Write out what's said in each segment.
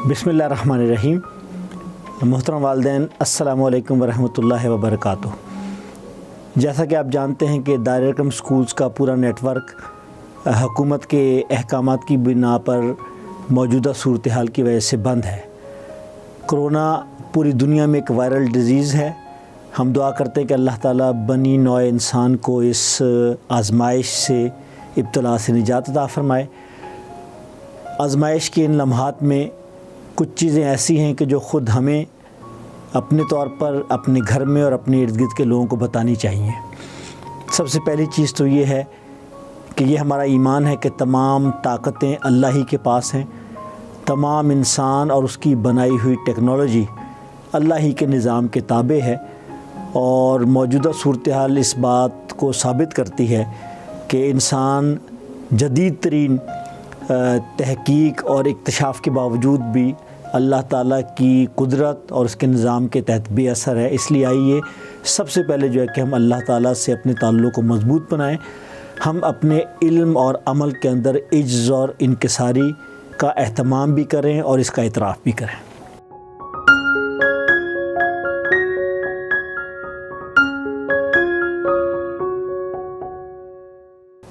बिस्मिल्लाहिर्रहमानिर्रहीम। मोहतरम वालिदैन, अस्सलामु अलैकुम वरहमतुल्लाहि वबरकातुह। जैसा कि आप जानते हैं कि दारुल अरक़म स्कूल्स का पूरा नेटवर्क हुकूमत के अहकामात की बिना पर मौजूदा सूरत हाल की वजह से बंद है। कोरोना पूरी दुनिया में एक वायरल डिज़ीज़ है। हम दुआ करते हैं कि अल्लाह ताला बनी नौ इंसान को इस आज़माइश से, इब्तला से निजात अता फ़रमाए। आज़माइश के इन लम्हात में कुछ चीज़ें ऐसी हैं कि जो ख़ुद हमें अपने तौर पर अपने घर में और अपने इर्द गिर्द के लोगों को बतानी चाहिए। सबसे पहली चीज़ तो ये है कि ये हमारा ईमान है कि तमाम ताकतें अल्लाह ही के पास हैं। तमाम इंसान और उसकी बनाई हुई टेक्नोलॉजी अल्लाह ही के निज़ाम के ताबे है। और मौजूदा सूरत हाल इस बात को साबित करती है कि इंसान जदीद तरीन तहकीक और इक्तिशाफ़ के बावजूद भी अल्लाह ताला की कुदरत और उसके निज़ाम के तहत बेअसर है। इसलिए आइए सबसे पहले जो है कि हम अल्लाह ताला से अपने ताल्लुक़ को मज़बूत बनाएं। हम अपने इल्म और अमल के अंदर इज्ज़ और इनकिसारी का एहतमाम भी करें और इसका इतराफ़ भी करें।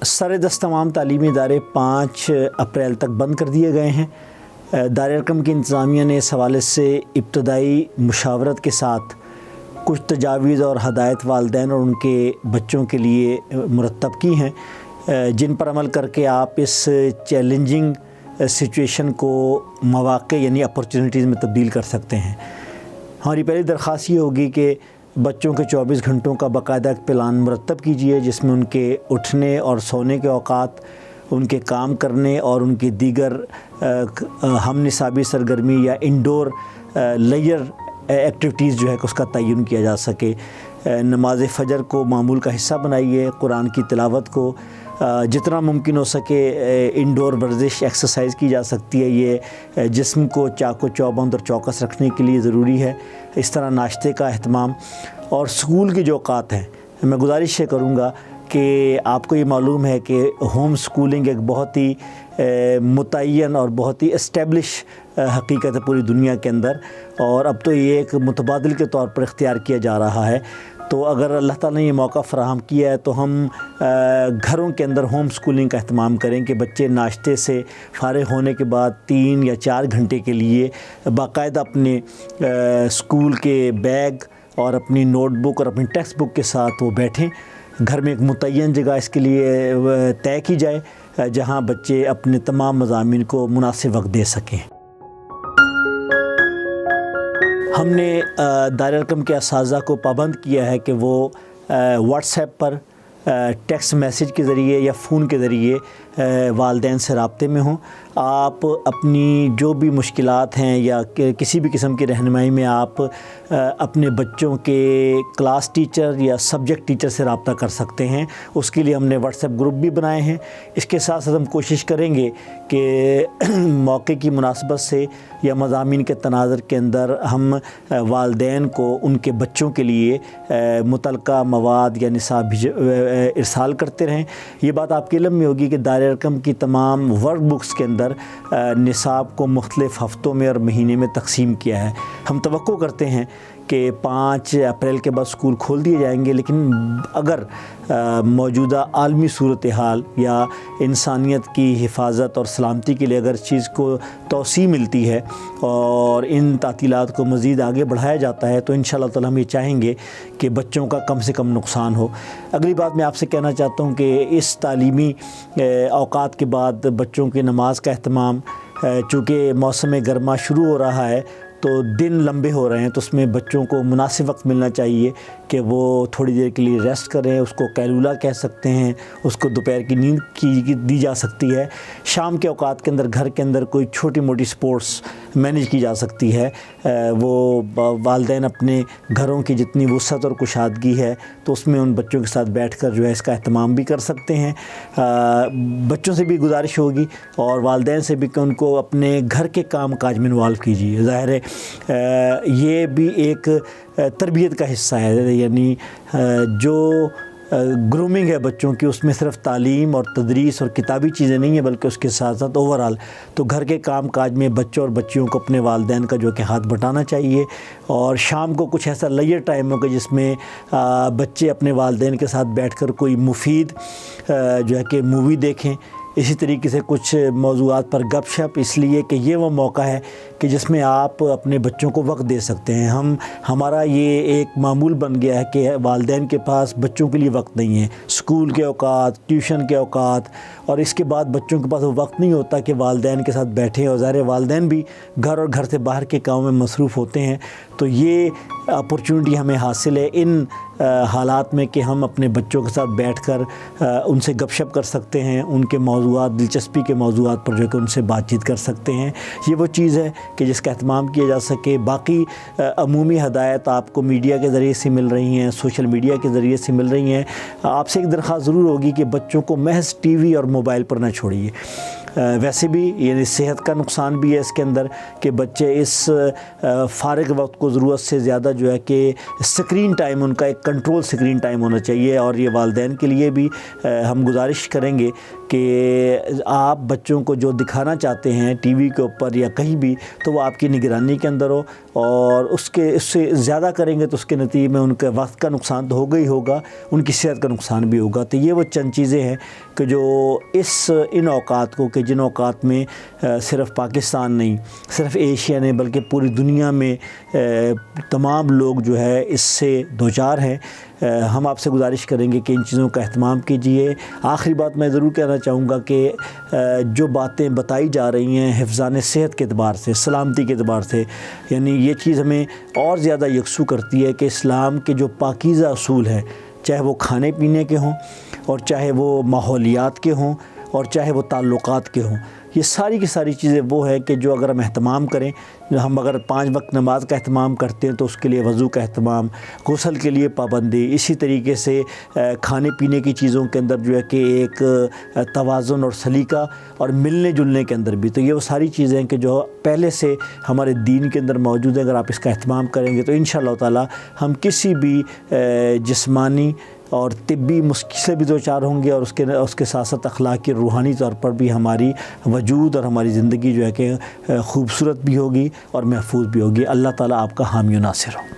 सर-ए-दस्त तमाम तालीमी इदारे 5 अप्रैल तक बंद कर दिए गए हैं। दारुल अरक़म की इंतज़ामिया ने इस हवाले से इब्तदाई मुशावरत के साथ कुछ तजावीज़ और हदायत वालिदैन और उनके बच्चों के लिए मुरतब की हैं, जिन पर अमल करके आप इस चैलेंजिंग सिचुएशन को मौक़े यानी अपॉर्चुनिटीज़ में तब्दील कर सकते हैं। हमारी पहली दरख्वास्त ये होगी कि बच्चों के 24 घंटों का बाकायदा एक प्लान मुरतब कीजिए, जिसमें उनके उठने और सोने के औकात, उनके काम करने और उनकी दीगर हम निसाबी सरगर्मी या इंडोर लेयर एक्टिविटीज़ जो है कि उसका तयन किया जा सके। नमाज फ़जर को मामूल का हिस्सा बनाइए। कुरान की तिलावत को जितना मुमकिन हो सके इंडोर वर्जिश एक्सरसाइज की जा सकती है। ये जिस्म को चाको चौबंद और चौकस रखने के लिए ज़रूरी है। इस तरह नाश्ते का अहतमाम और स्कूल के जो औकात हैं, मैं गुजारिश ये करूँगा कि आपको ये मालूम है कि होम स्कूलिंग एक बहुत ही मुतय्यन और बहुत ही एस्टेब्लिश हकीकत है पूरी दुनिया के अंदर, और अब तो ये एक मुतबादिल के तौर पर इख्तियार किया जा रहा है। तो अगर अल्लाह ताला ने ये मौका फ़राहम किया है तो हम घरों के अंदर होम स्कूलिंग का अहतमाम करें कि बच्चे नाश्ते से फ़ारिग होने के बाद 3 या 4 घंटे के लिए बाकायदा अपने स्कूल के बैग और अपनी नोटबुक और अपनी टेक्स्ट बुक के साथ वो बैठें। घर में एक मुतय्यन जगह इसके लिए तय की जाए जहाँ बच्चे अपने तमाम मज़ामीन को मुनासिब वक्त दे सकें। हमने दारुल अरक़म के असातिज़ा को पाबंद किया है कि वो व्हाट्सएप पर टेक्स्ट मैसेज के ज़रिए या फ़ोन के ज़रिए वालिदैन से राब्ते में हों। आप अपनी जो भी मुश्किलात हैं या किसी भी किस्म की रहनुमाई में आप अपने बच्चों के क्लास टीचर या सब्जेक्ट टीचर से रब्ता कर सकते हैं। उसके लिए हमने व्हाट्सएप ग्रुप भी बनाए हैं। इसके साथ साथ हम कोशिश करेंगे कि मौके की मुनासबत से या मज़ामीन के तनाज़ुर के अंदर हम वालिदैन को उनके बच्चों के लिए मुतलका मवाद या निसाब इरसाल करते रहें। ये बात आपके इल्म में होगी कि दारुल अरक़म की तमाम वर्क बुक्स के अंदर निसाब को मुख्तलिफ़ हफ़्तों में और महीने में तकसीम किया है। हम तवक्को करते हैं कि 5 अप्रैल के बाद स्कूल खोल दिए जाएंगे, लेकिन अगर मौजूदा आलमी सूरत हाल या इंसानियत की हिफाजत और सलामती के लिए अगर इस चीज़ को तौसीह मिलती है और इन तातीलात को मज़ीद आगे बढ़ाया जाता है तो इंशाअल्लाह ताला हम ये चाहेंगे कि बच्चों का कम से कम नुकसान हो। अगली बात मैं आपसे कहना चाहता हूँ कि इस तालीमी औकात के बाद बच्चों की नमाज का अहतमाम, चूँकि मौसम गर्मा शुरू हो रहा है तो दिन लंबे हो रहे हैं, तो उसमें बच्चों को मुनासिब वक्त मिलना चाहिए कि वो थोड़ी देर के लिए रेस्ट करें। उसको कैलूला कह सकते हैं, उसको दोपहर की नींद की दी जा सकती है। शाम के औकात के अंदर घर के अंदर कोई छोटी मोटी स्पोर्ट्स मैनेज की जा सकती है। वो वालिदैन अपने घरों की जितनी वुसअत और कुशादगी है तो उसमें उन बच्चों के साथ बैठकर जो है इसका अहतमाम भी कर सकते हैं। बच्चों से भी गुजारिश होगी और वालिदैन से भी कि उनको अपने घर के काम काज में इन्वॉल्व कीजिए। ज़ाहिर है ये भी एक तरबियत का हिस्सा है, यानी जो گرومنگ ہے بچوں کی، اس میں صرف تعلیم اور تدریس اور کتابی چیزیں نہیں ہیں بلکہ اس کے ساتھ ساتھ اوورآل تو گھر کے کام کاج میں بچوں اور بچیوں کو اپنے والدین کا جو کہ ہاتھ بٹانا چاہیے، اور شام کو کچھ ایسا لیجر ٹائم ہو کہ جس میں بچے اپنے والدین کے ساتھ بیٹھ کر کوئی مفید جو ہے کہ مووی دیکھیں، اسی طریقے سے کچھ موضوعات پر گپ شپ، اس لیے کہ یہ وہ موقع ہے کہ جس میں آپ اپنے بچوں کو وقت دے سکتے ہیں۔ ہمارا یہ ایک معمول بن گیا ہے کہ والدین کے پاس بچوں کے لیے وقت نہیں ہے، اسکول کے اوقات، ٹیوشن کے اوقات، اور اس کے بعد بچوں کے پاس وہ وقت نہیں ہوتا کہ والدین کے ساتھ بیٹھیں، اور ظاہر والدین بھی گھر اور گھر سے باہر کے کاموں میں مصروف ہوتے ہیں۔ تو یہ اپرچونٹی ہمیں حاصل ہے ان حالات میں کہ ہم اپنے بچوں کے ساتھ بیٹھ کر ان سے گپ شپ کر سکتے ہیں، ان کے موضوعات، دلچسپی کے موضوعات پر جو کہ ان سے بات چیت کر سکتے ہیں۔ یہ وہ چیز ہے کہ جس کا اہتمام کیا جا سکے۔ باقی عمومی ہدایت آپ کو میڈیا کے ذریعے سے مل رہی ہیں، سوشل میڈیا کے ذریعے سے مل رہی ہیں۔ آپ سے ایک درخواست ضرور ہوگی کہ بچوں کو محض ٹی وی اور موبائل پر نہ چھوڑیے۔ ویسے بھی یعنی صحت کا نقصان بھی ہے اس کے اندر کہ بچے اس فارغ وقت کو ضرورت سے زیادہ جو ہے کہ اسکرین ٹائم، ان کا ایک کنٹرول اسکرین ٹائم ہونا چاہیے، اور یہ والدین کے لیے بھی ہم گزارش کریں گے کہ آپ بچوں کو جو دکھانا چاہتے ہیں ٹی وی کے اوپر یا کہیں بھی تو وہ آپ کی نگرانی کے اندر ہو، اور اس سے زیادہ کریں گے تو اس کے نتیجے میں ان کے وقت کا نقصان تو ہوگا ہی ہوگا، ان کی صحت کا نقصان بھی ہوگا۔ تو یہ وہ چند چیزیں ہیں کہ جو ان اوقات کو، کہ جن اوقات میں صرف پاکستان نہیں، صرف ایشیا نہیں بلکہ پوری دنیا میں تمام لوگ جو ہے اس سے دوچار ہیں، ہم آپ سے گزارش کریں گے کہ ان چیزوں کا اہتمام کیجئے۔ آخری بات میں ضرور کہنا چاہوں گا کہ جو باتیں بتائی جا رہی ہیں حفظان صحت کے اعتبار سے، سلامتی کے اعتبار سے، یعنی یہ چیز ہمیں اور زیادہ یکسو کرتی ہے کہ اسلام کے جو پاکیزہ اصول ہیں، چاہے وہ کھانے پینے کے ہوں، اور چاہے وہ ماحولیات کے ہوں، اور چاہے وہ تعلقات کے ہوں، یہ ساری کی ساری چیزیں وہ ہیں کہ جو اگر ہم اہتمام کریں، ہم اگر 5 وقت نماز کا اہتمام کرتے ہیں تو اس کے لیے وضو کا اہتمام، غسل کے لیے پابندی، اسی طریقے سے کھانے پینے کی چیزوں کے اندر جو ہے کہ ایک توازن اور سلیقہ، اور ملنے جلنے کے اندر بھی، تو یہ وہ ساری چیزیں ہیں کہ جو پہلے سے ہمارے دین کے اندر موجود ہیں۔ اگر آپ اس کا اہتمام کریں گے تو انشاءاللہ تعالی ہم کسی بھی جسمانی اور طبی مشکل سے بھی دوچار ہوں گے، اور اس کے ساتھ ساتھ اخلاقی روحانی طور پر بھی ہماری وجود اور ہماری زندگی جو ہے کہ خوبصورت بھی ہوگی اور محفوظ بھی ہوگی۔ اللہ تعالیٰ آپ کا حامی و ناصر ہو۔